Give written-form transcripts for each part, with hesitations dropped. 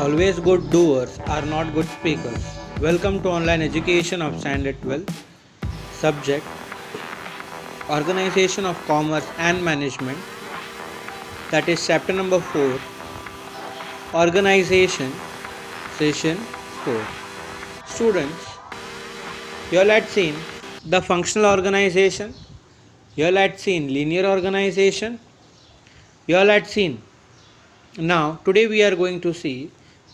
Always good doers are not good speakers. Welcome to online education of Standard 12. Subject: Organization of Commerce and Management. That is chapter number 4. Organization, session 4. Students, you all had seen the functional organization. You all had seen linear organization. You all had seen. Now, today we are going to see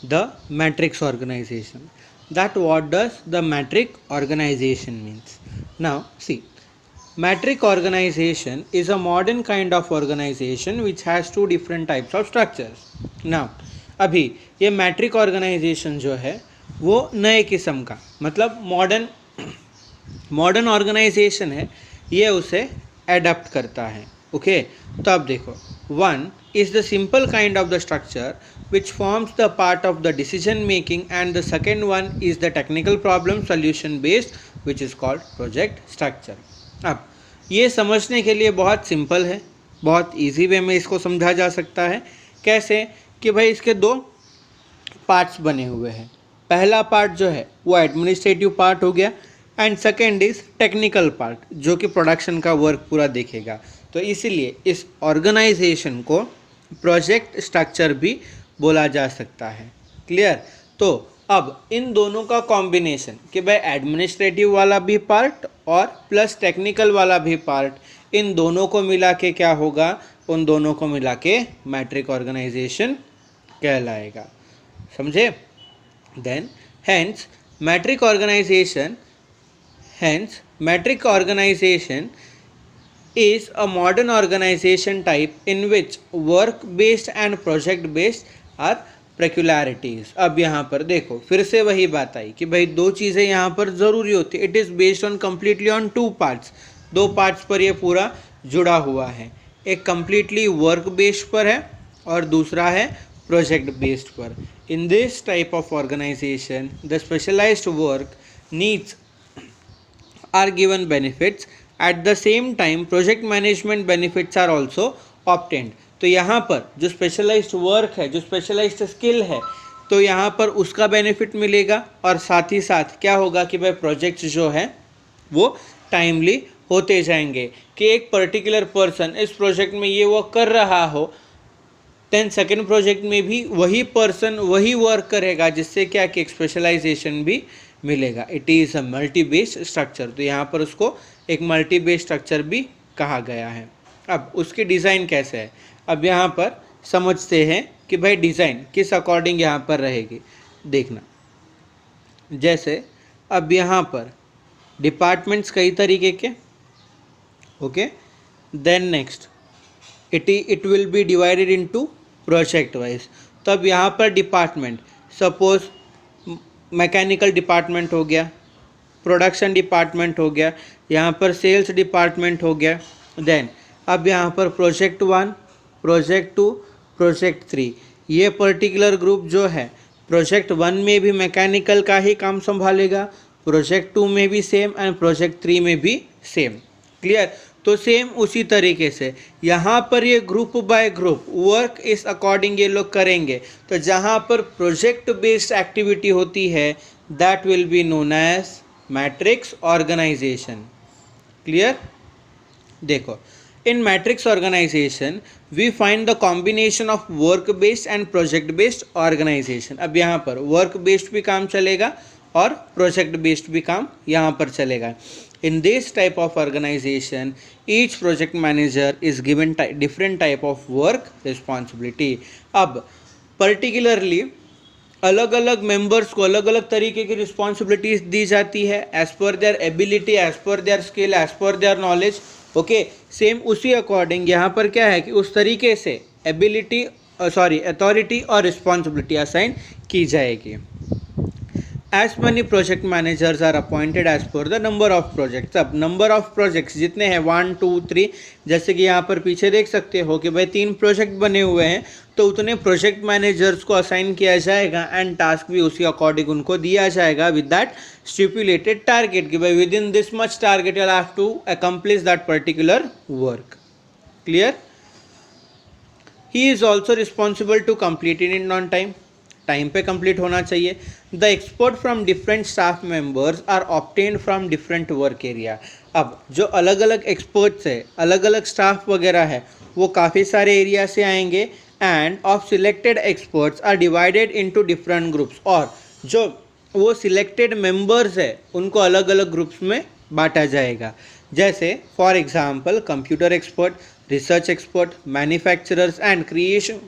the matrix organization. That what does the matrix organization means? Now, see, matrix organization is a modern kind of organization which has two different types of structures. Now, अभी ये matric organisation जो है वो नए किस्म का मतलब modern organisation है, ये उसे एडप्ट करता है. ओके, तो अब देखो, one is the simple kind of the structure which forms the part of the decision making, and the second one is the technical problem solution based which is called project structure. अब ये समझने के लिए बहुत simple है, बहुत easy way में इसको समझा जा सकता है. कैसे कि भाई इसके दो पार्ट्स बने हुए हैं. पहला पार्ट जो है वो एडमिनिस्ट्रेटिव पार्ट हो गया and second is technical part जो कि प्रोडक्शन का वर्क पूरा देखेगा. तो इसीलिए इस ऑर्गेनाइजेशन को प्रोजेक्ट स्ट्रक्चर भी बोला जा सकता है. क्लियर? तो अब इन दोनों का कॉम्बिनेशन कि भाई एडमिनिस्ट्रेटिव वाला भी पार्ट और प्लस टेक्निकल वाला भी पार्ट, इन दोनों को मिला के क्या होगा, उन दोनों को मिला के मैट्रिक ऑर्गेनाइजेशन कहलाएगा. समझे? Then hence matrix organization is a modern organization type in which work based and project based are peculiarities. अब यहाँ पर देखो फिर से वही बात आई कि भाई दो चीज़ें यहाँ पर ज़रूरी होती है. It is based on completely on two parts. दो पार्ट्स पर ये पूरा जुड़ा हुआ है. एक कम्प्लीटली वर्क बेस्ड पर है और दूसरा है प्रोजेक्ट बेस्ड पर. In this type of organization the specialized work needs are given benefits. At the same time project management benefits are also obtained. तो यहाँ पर जो स्पेशलाइज्ड वर्क है, जो स्पेशलाइज्ड स्किल है, तो यहाँ पर उसका बेनिफिट मिलेगा और साथ ही साथ क्या होगा कि भाई प्रोजेक्ट्स जो है वो टाइमली होते जाएंगे. कि एक पर्टिकुलर पर्सन इस प्रोजेक्ट में ये वर्क कर रहा हो, देन सेकेंड प्रोजेक्ट में भी वही पर्सन वही वर्क करेगा, जिससे क्या कि एक स्पेशलाइजेशन भी मिलेगा. It is a multi based structure. तो यहाँ पर उसको एक मल्टी बेस्ड स्ट्रक्चर भी कहा गया है. अब उसकी डिज़ाइन कैसे है, अब यहाँ पर समझते हैं कि भाई डिज़ाइन किस अकॉर्डिंग यहाँ पर रहेगी. देखना, जैसे अब यहाँ पर डिपार्टमेंट्स कई तरीके के. Okay, then next it will be divided into project wise. तो अब यहाँ पर डिपार्टमेंट, सपोज मैकेनिकल डिपार्टमेंट हो गया, प्रोडक्शन डिपार्टमेंट हो गया, यहाँ पर सेल्स डिपार्टमेंट हो गया. देन अब यहाँ पर प्रोजेक्ट 1, प्रोजेक्ट 2, प्रोजेक्ट 3. ये पर्टिकुलर ग्रुप जो है प्रोजेक्ट 1 में भी मैकेनिकल का ही काम संभालेगा, प्रोजेक्ट 2 में भी सेम एंड प्रोजेक्ट 3 में भी सेम. क्लियर? तो सेम उसी तरीके से यहाँ पर ये ग्रुप बाय ग्रुप वर्क इस अकॉर्डिंग ये लोग करेंगे. तो जहाँ पर प्रोजेक्ट बेस्ड एक्टिविटी होती है that will be known as matrix organisation. Clear? देखो, in matrix organisation we find the combination of work based and project based organisation. अब यहाँ पर वर्क बेस्ड भी काम चलेगा और प्रोजेक्ट बेस्ड भी काम यहाँ पर चलेगा. In this type of organization, each project manager is given different type of work responsibility. अब particularly अलग अलग मेंबर्स को अलग अलग तरीके की रिस्पॉन्सिबिलिटीज दी जाती है as per their ability, as per their skill, as per their knowledge. Okay, same उसी अकॉर्डिंग यहाँ पर क्या है कि उस तरीके से अथॉरिटी और रिस्पॉन्सिबिलिटी असाइन की जाएगी. As many project managers are appointed as per the number of projects. अब नंबर ऑफ प्रोजेक्ट्स जितने हैं 1 2 3, जैसे कि यहाँ पर पीछे देख सकते हो कि भाई 3 प्रोजेक्ट बने हुए हैं, तो उतने प्रोजेक्ट मैनेजर्स को असाइन किया जाएगा एंड टास्क भी उसी अकॉर्डिंग उनको दिया जाएगा विद दैट स्टिपुलेटेड टारगेट कि भाई within this much target you have to accomplish that particular work. Clear? He is also responsible to complete it in on time. Time पे complete होना चाहिए। The expert from different staff members are obtained from different work area. अब जो अलग अलग experts है, अलग अलग स्टाफ वगैरह है, वो काफ़ी सारे एरिया से आएंगे and of selected experts are divided into different groups. और जो वो सिलेक्टेड मेंबर्स है उनको अलग अलग ग्रुप्स में बांटा जाएगा। जैसे for example computer expert, research expert, manufacturers and creation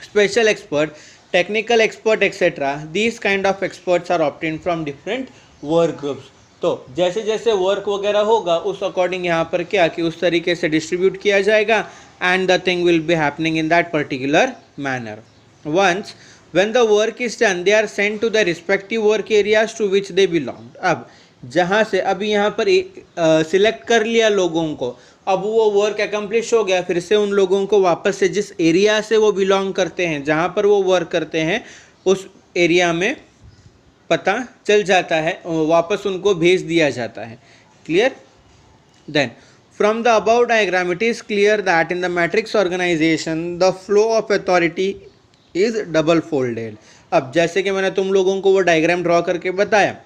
special expert, technical expert, etc. These kind of experts are obtained from different work groups. तो जैसे जैसे वर्क वगैरह होगा उस अकॉर्डिंग यहाँ पर क्या कि उस तरीके से डिस्ट्रीब्यूट किया जाएगा and the thing will be happening in that particular manner. Once when the work is done they are sent to the respective work areas to which they belong. अब जहाँ से अभी यहाँ पर सिलेक्ट कर लिया लोगों को, अब वो वर्क एकम्प्लिश हो गया, फिर से उन लोगों को वापस से जिस एरिया से वो बिलोंग करते हैं, जहाँ पर वो वर्क करते हैं, उस एरिया में पता चल जाता है, वापस उनको भेज दिया जाता है. Clear? Then from the above diagram it is clear that in the matrix organization the flow of authority is double folded. अब जैसे कि मैंने तुम लोगों को वो डायग्राम ड्रॉ करके बताया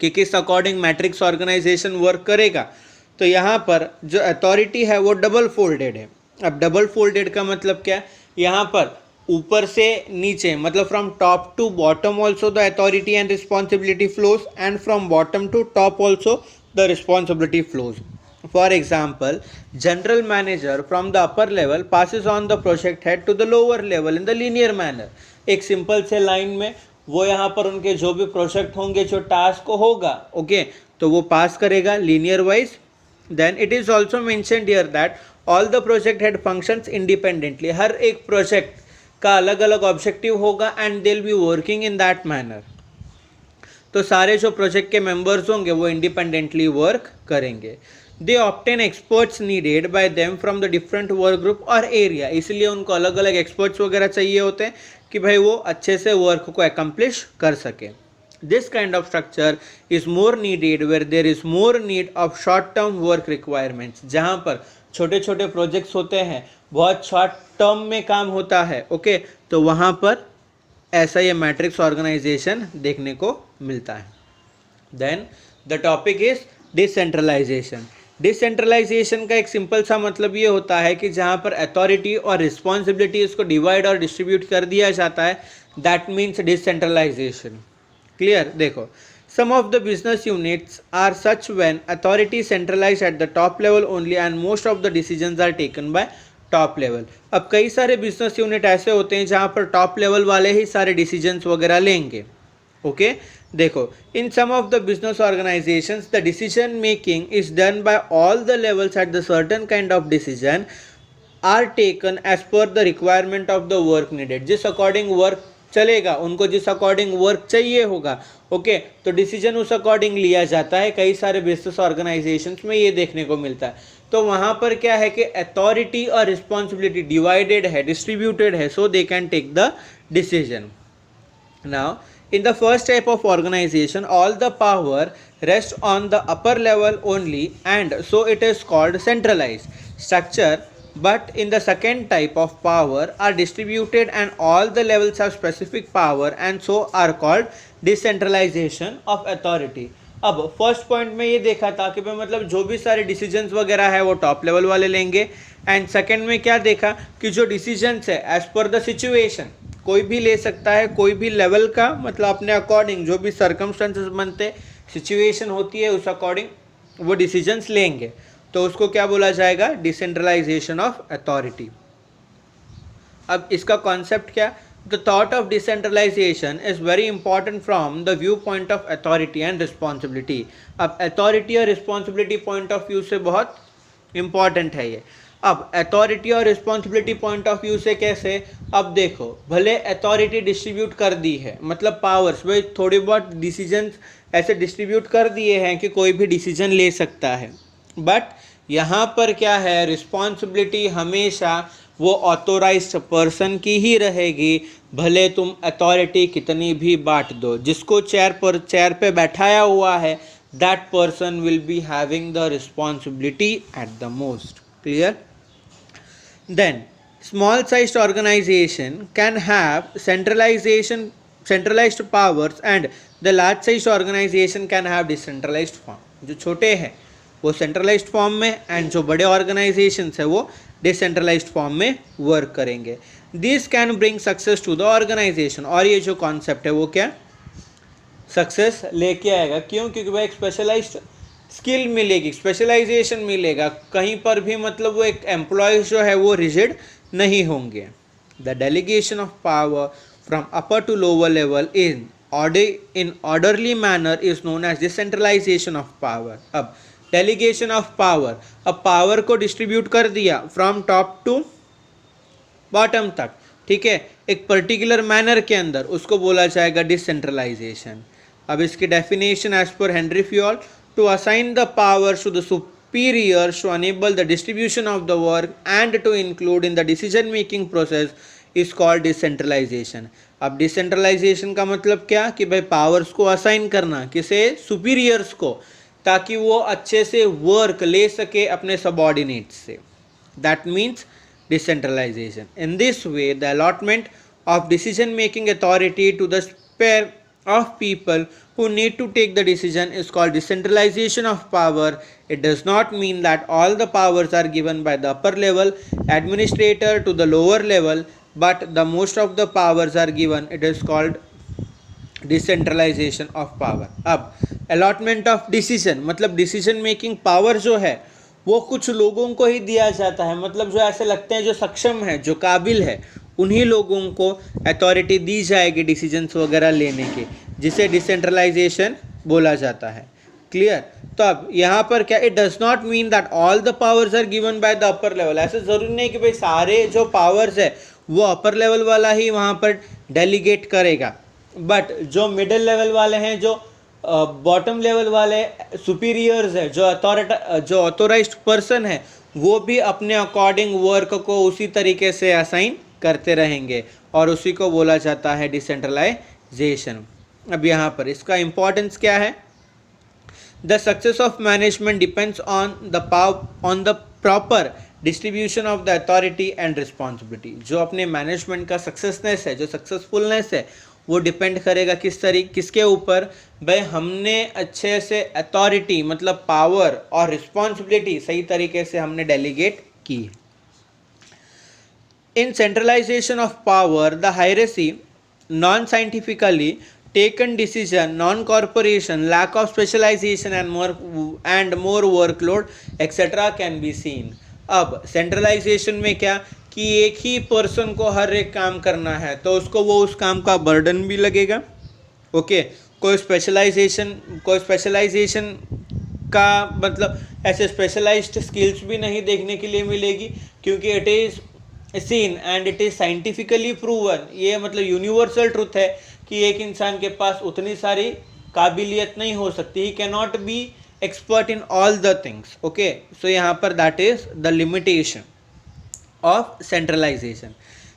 कि किस अकॉर्डिंग मैट्रिक्स ऑर्गेनाइजेशन वर्क करेगा, तो यहाँ पर जो अथॉरिटी है वो डबल फोल्डेड है. अब डबल फोल्डेड का मतलब क्या? यहाँ पर ऊपर से नीचे मतलब from top to bottom also the authority and responsibility flows and from bottom to top also the responsibility flows. For example general manager from the upper level passes on the project head to the lower level in the linear manner. एक simple से line में वो यहाँ पर उनके जो भी project होंगे, जो टास्क होगा, ओके, तो वो पास करेगा linear wise. Then it is also mentioned here that all the project head functions independently. हर एक प्रोजेक्ट का अलग अलग ऑब्जेक्टिव होगा and they will be working in that manner. तो सारे जो प्रोजेक्ट के मेंबर्स होंगे वो इंडिपेंडेंटली वर्क करेंगे. They obtain experts needed by them from the different work group और एरिया. इसलिए उनको अलग अलग एक्सपर्ट्स वगैरह चाहिए होते हैं कि भाई वो अच्छे से वर्क को एकम्प्लिश कर सके. This kind of structure is more needed where there is more need of short term work requirements. जहाँ पर छोटे छोटे प्रोजेक्ट्स होते हैं, बहुत शॉर्ट टर्म में काम होता है, ओके, तो वहाँ पर ऐसा ये मैट्रिक्स ऑर्गेनाइजेशन देखने को मिलता है. Then the topic is decentralization. Decentralization का एक सिंपल सा मतलब ये होता है कि जहाँ पर अथॉरिटी और रिस्पॉन्सिबिलिटी इसको डिवाइड और डिस्ट्रीब्यूट कर दिया जाता है, दैट मीन्स डिसेंट्रलाइजेशन. क्लियर? देखो, some of the business units are such when authority centralized at the top level only and most of the decisions are taken by top level. अब कई सारे business unit ऐसे होते हैं जहाँ पर top level वाले ही सारे डिसीजंस वगैरह लेंगे, ओके. देखो, in some of the business organisations the decision making is done by all the levels at the certain kind of decision are taken as per the requirement of the work needed. जिस according work चलेगा, उनको जिस according work चाहिए होगा, okay, तो decision उस according लिया जाता है. कई सारे बिजनेस ऑर्गेनाइजेशंस में ये देखने को मिलता है. तो वहाँ पर क्या है कि अथॉरिटी और रिस्पॉन्सिबिलिटी डिवाइडेड है, डिस्ट्रीब्यूटेड है, so they can take the decision. Now in the first type of organization all the power rests on the upper level only and so it is called centralized structure. But in the second type of power are distributed and all the levels have specific power and so are called decentralization of authority. अब first point में ये देखा था कि भाई मतलब जो भी सारे डिसीजंस वगैरह है वो टॉप लेवल वाले लेंगे. एंड सेकंड में क्या देखा कि जो डिसीजंस है एज पर द सिचुएशन कोई भी ले सकता है, कोई भी लेवल का, मतलब अपने अकॉर्डिंग जो भी सर्कमस्टेंसेस बनते, सिचुएशन होती है, उस अकॉर्डिंग वो डिसीजंस लेंगे. तो उसको क्या बोला जाएगा? Decentralization of authority. अब इसका कॉन्सेप्ट क्या? The thought of decentralization is very important from the view point of authority and responsibility. अब अथॉरिटी और रिस्पॉन्सिबिलिटी पॉइंट ऑफ व्यू से बहुत इंपॉर्टेंट है ये. अब अथॉरिटी और रिस्पॉन्सिबिलिटी पॉइंट ऑफ व्यू से कैसे? अब देखो, भले अथॉरिटी डिस्ट्रीब्यूट कर दी है, मतलब पावर्स, भाई थोड़ी बहुत डिसीजंस ऐसे डिस्ट्रीब्यूट कर दिए हैं कि कोई भी डिसीजन ले सकता है. बट यहाँ पर क्या है? रिस्पॉन्सिबिलिटी हमेशा वो ऑथोराइज्ड पर्सन की ही रहेगी, भले तुम अथॉरिटी कितनी भी बांट दो. जिसको चेयर पे बैठाया हुआ है, that person will be having the responsibility at the most. Clear? Then Small sized organization can have centralized powers and the large sized organization can have decentralized form. जो छोटे हैं वो centralized form में and जो बड़े organizations है वो decentralized form में work करेंगे. This can bring success to the organization. और ये जो concept है वो क्या सक्सेस लेके आएगा. क्यों? क्योंकि भाई एक स्पेशलाइज्ड स्किल मिलेगी, स्पेशलाइजेशन मिलेगा. कहीं पर भी मतलब वो एक एम्प्लॉय जो है वो रिजिड नहीं होंगे. The delegation of power from upper to lower level in orderly manner is known as decentralization of power. अब डेलीगेशन ऑफ पावर, अब पावर को डिस्ट्रीब्यूट कर दिया फ्रॉम टॉप टू बॉटम तक, ठीक है, एक पर्टिकुलर मैनर के अंदर, उसको बोला जाएगा डिसेंट्रलाइजेशन. अब इसकी definition as per Henri Fayol, to assign the powers to the superiors to enable the distribution of the work and to include in the decision making process is called decentralization. अब decentralisation का मतलब क्या कि भाई powers को assign करना किसे, superiors को, ताकि वो अच्छे से वर्क ले सके अपने सबऑर्डिनेट्स से. That means decentralization. In this way the allotment of decision making authority to the spare of people who need to take the decision is called decentralization of power. It does not mean that all the powers are given by the upper level administrator to the lower level, but the most of the powers are given. It is called decentralization of power. अब allotment of decision मतलब decision making power जो है वो कुछ लोगों को ही दिया जाता है. मतलब जो ऐसे लगते हैं जो सक्षम है, जो काबिल है, उन्हीं लोगों को अथॉरिटी दी जाएगी डिसीजंस वगैरह लेने की, जिसे डिसेंट्रलाइजेशन बोला जाता है. क्लियर? तो अब यहाँ पर क्या, it does not mean that all the powers are given by the upper level. ऐसे ज़रूरी नहीं कि भाई सारे जो पावर्स है वो अपर लेवल वाला ही वहाँ पर डेलीगेट करेगा. बट जो मिडिल लेवल वाले हैं, जो बॉटम लेवल वाले सुपीरियर्स है, जो ऑथोराइज्ड पर्सन है, वो भी अपने अकॉर्डिंग वर्क को उसी तरीके से असाइन करते रहेंगे और उसी को बोला जाता है डिसेंट्रलाइजेशन. अब यहाँ पर इसका इम्पोर्टेंस क्या है? The success of management depends on the proper distribution of the authority and responsibility. जो अपने मैनेजमेंट का सक्सेसनेस है, जो सक्सेसफुलनेस है, वो डिपेंड करेगा किसके ऊपर? भाई हमने अच्छे से अथॉरिटी मतलब पावर और रिस्पॉन्सिबिलिटी सही तरीके से हमने डेलीगेट की. In centralization of power, the hierarchy, non-scientifically taken decision, non-corporation, lack of specialization and more workload, etc. can be seen. अब centralization में क्या कि एक ही पर्सन को हर एक काम करना है तो उसको वो उस काम का बर्डन भी लगेगा. ओके, कोई स्पेशलाइजेशन का मतलब ऐसे स्पेशलाइज्ड स्किल्स भी नहीं देखने के लिए मिलेगी, क्योंकि it is scene and it is scientifically proven. ये मतलब यूनिवर्सल ट्रुथ है कि एक इंसान के पास उतनी सारी काबिलियत नहीं हो सकती. He can not be expert in all the things. Okay, so यहाँ पर that is the limitation of centralisation.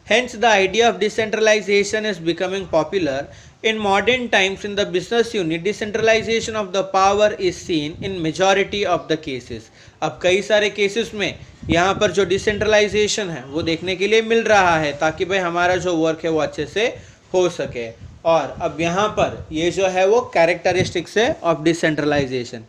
Hence, the idea of decentralization is becoming popular. In modern times, in the business unit, decentralization of the power is seen in majority of the cases. अब कई सारे cases में यहाँ पर जो decentralisation है वो देखने के लिए मिल रहा है, ताकि भाई हमारा जो वर्क है वो अच्छे से हो सके. और अब यहाँ पर ये जो है वो कैरेक्टरिस्टिक्स है of decentralization.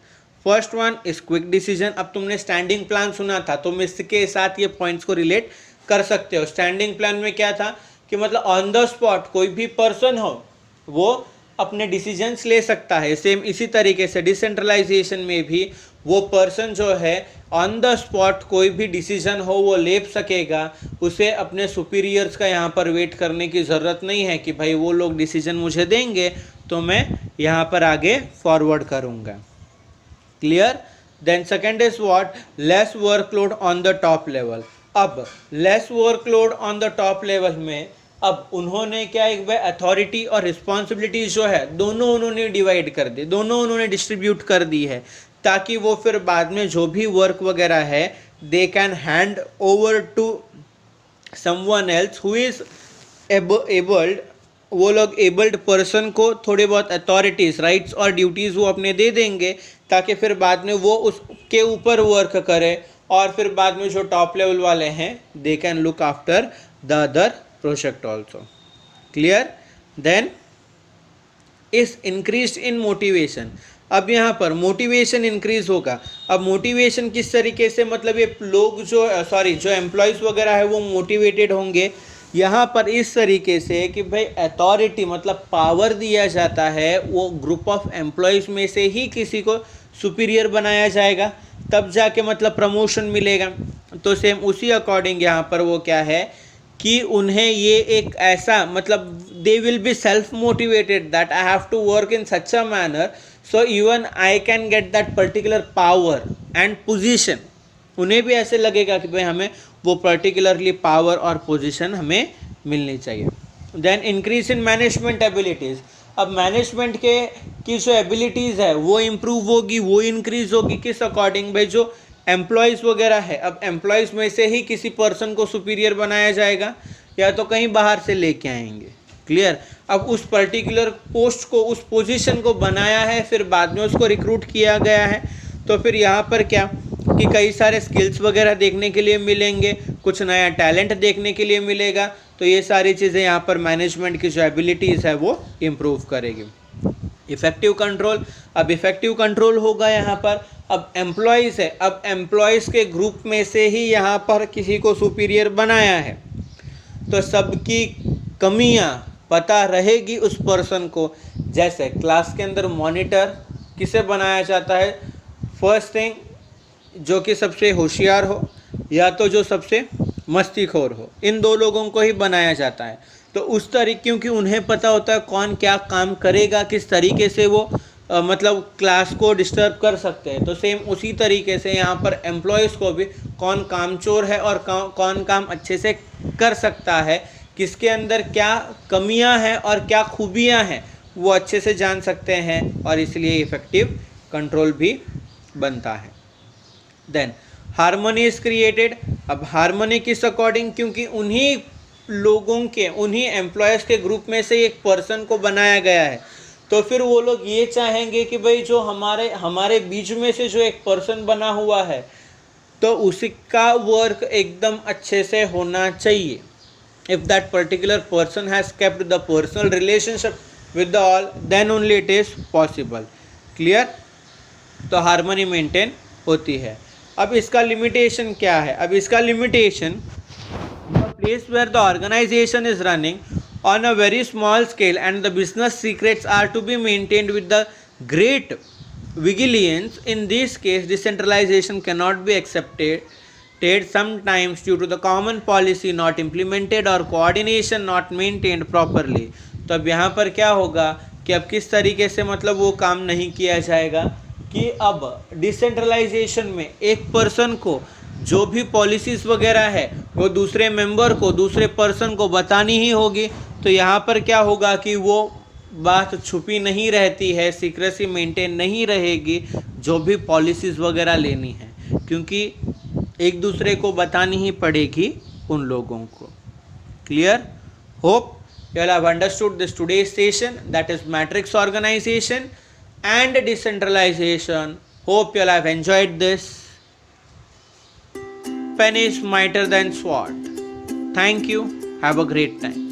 First one is quick decision. अब तुमने स्टैंडिंग प्लान सुना था, तुम इसके साथ ये पॉइंट्स को रिलेट कर सकते हो. स्टैंडिंग प्लान में क्या था कि मतलब ऑन द स्पॉट कोई भी पर्सन हो वो अपने डिसीजंस ले सकता है. सेम इसी तरीके से डिसेंट्रलाइजेशन में भी वो पर्सन जो है ऑन द स्पॉट कोई भी डिसीजन हो वो ले सकेगा. उसे अपने सुपीरियर्स का यहाँ पर वेट करने की ज़रूरत नहीं है कि भाई वो लोग डिसीजन मुझे देंगे तो मैं यहाँ पर आगे फॉरवर्ड करूँगा. Clear? Then second is what, less workload on the top level. अब less workload on the top level में अब उन्होंने क्या, एक बार अथॉरिटी और रिस्पॉन्सिबिलिटीज जो है दोनों उन्होंने डिवाइड कर दी, दोनों उन्होंने डिस्ट्रीब्यूट कर दी है, ताकि वो फिर बाद में जो भी वर्क वगैरह है they can hand over to someone else who is abled. वो लोग एबल्ड पर्सन को थोड़े बहुत अथॉरिटीज़, राइट्स और ड्यूटीज़ वो अपने दे देंगे, ताकि फिर बाद में वो उसके ऊपर वर्क करे और फिर बाद में जो टॉप लेवल वाले हैं they can look after the other project also. Clear? Then is increase in motivation. अब यहाँ पर मोटिवेशन इंक्रीज होगा। अब मोटिवेशन किस तरीके से, मतलब ये लोग जो जो एम्प्लॉयज़ वगैरह है वो मोटिवेटेड होंगे यहाँ पर इस तरीके से कि भाई अथॉरिटी मतलब पावर दिया जाता है, वो ग्रुप ऑफ एम्प्लॉयज़ में से ही किसी को सुपीरियर बनाया जाएगा, तब जाके मतलब प्रमोशन मिलेगा। तो सेम उसी अकॉर्डिंग यहाँ पर वो क्या है कि उन्हें ये एक ऐसा मतलब they will be self motivated that I have to work in such a manner so even I can get that particular power and position. उन्हें भी ऐसे लगेगा कि भाई हमें वो पर्टिकुलरली पावर और पोजीशन हमें मिलनी चाहिए। Then increase in management abilities. अब मैनेजमेंट के की जो एबिलिटीज़ है वो इम्प्रूव होगी, वो इंक्रीज होगी किस अकॉर्डिंग, भाई जो एम्प्लॉयज़ वगैरह है, अब एम्प्लॉयज़ में से ही किसी पर्सन को सुपीरियर बनाया जाएगा या तो कहीं बाहर से लेके आएंगे। क्लियर? अब उस पर्टिकुलर पोस्ट को, उस पोजीशन को बनाया है, फिर बाद में उसको रिक्रूट किया गया है, तो फिर यहाँ पर क्या कि कई सारे स्किल्स वगैरह देखने के लिए मिलेंगे, कुछ नया टैलेंट देखने के लिए मिलेगा। तो ये सारी चीज़ें यहाँ पर मैनेजमेंट की जो एबिलिटीज़ है वो इम्प्रूव करेगी। Effective control. अब इफेक्टिव कंट्रोल होगा यहाँ पर, अब एम्प्लॉयज़ है, अब एम्प्लॉयज़ के ग्रुप में से ही यहाँ पर किसी को सुपीरियर बनाया है तो सबकी कमियाँ पता रहेगी उस पर्सन को। जैसे क्लास के अंदर मॉनिटर किसे बनाया जाता है, फर्स्ट थिंग जो कि सबसे होशियार हो या तो जो सबसे मस्तीखोर हो, इन दो लोगों को ही बनाया जाता है। तो उस तरीके, क्योंकि उन्हें पता होता है कौन क्या काम करेगा, किस तरीके से वो मतलब क्लास को डिस्टर्ब कर सकते हैं। तो सेम उसी तरीके से यहाँ पर एम्प्लॉयज़ को भी कौन कामचोर है और कौन काम अच्छे से कर सकता है, किसके अंदर क्या कमियां हैं और क्या खूबियां हैं, वो अच्छे से जान सकते हैं और इसलिए इफेक्टिव कंट्रोल भी बनता है। Then harmony is created. अब हार्मनी किस अकॉर्डिंग, क्योंकि उन्हीं लोगों के, उन्हीं एम्प्लॉयज़ के ग्रुप में से एक पर्सन को बनाया गया है, तो फिर वो लोग ये चाहेंगे कि भाई जो हमारे बीच में से जो एक पर्सन बना हुआ है तो उसका वर्क एकदम अच्छे से होना चाहिए। If that particular person has kept the personal relationship with the all then only it is possible. Clear? तो हार्मनी मेंटेन होती है। अब इसका लिमिटेशन क्या है? अब इसका limitation, the place where the organization is running on a very small scale and the business secrets are to be maintained with the great vigilance. In this case decentralization cannot be accepted sometimes due to the common policy not implemented or coordination not maintained properly. तो अब यहाँ पर क्या होगा कि अब किस तरीके से मतलब वो काम नहीं किया जाएगा कि अब डिसेंट्रलाइजेशन में एक पर्सन को जो भी पॉलिसीज़ वगैरह है वो दूसरे मेंबर को, दूसरे पर्सन को बतानी ही होगी। तो यहाँ पर क्या होगा कि वो बात छुपी नहीं रहती है, सीक्रेसी मेंटेन नहीं रहेगी जो भी पॉलिसीज़ वगैरह लेनी है, क्योंकि एक दूसरे को बतानी ही पड़ेगी उन लोगों को। Clear? Hope you all have understood this today's session, that is matrix organization and decentralization. Hope you all have enjoyed this. Pen is mightier than sword. Thank you. Have a great time.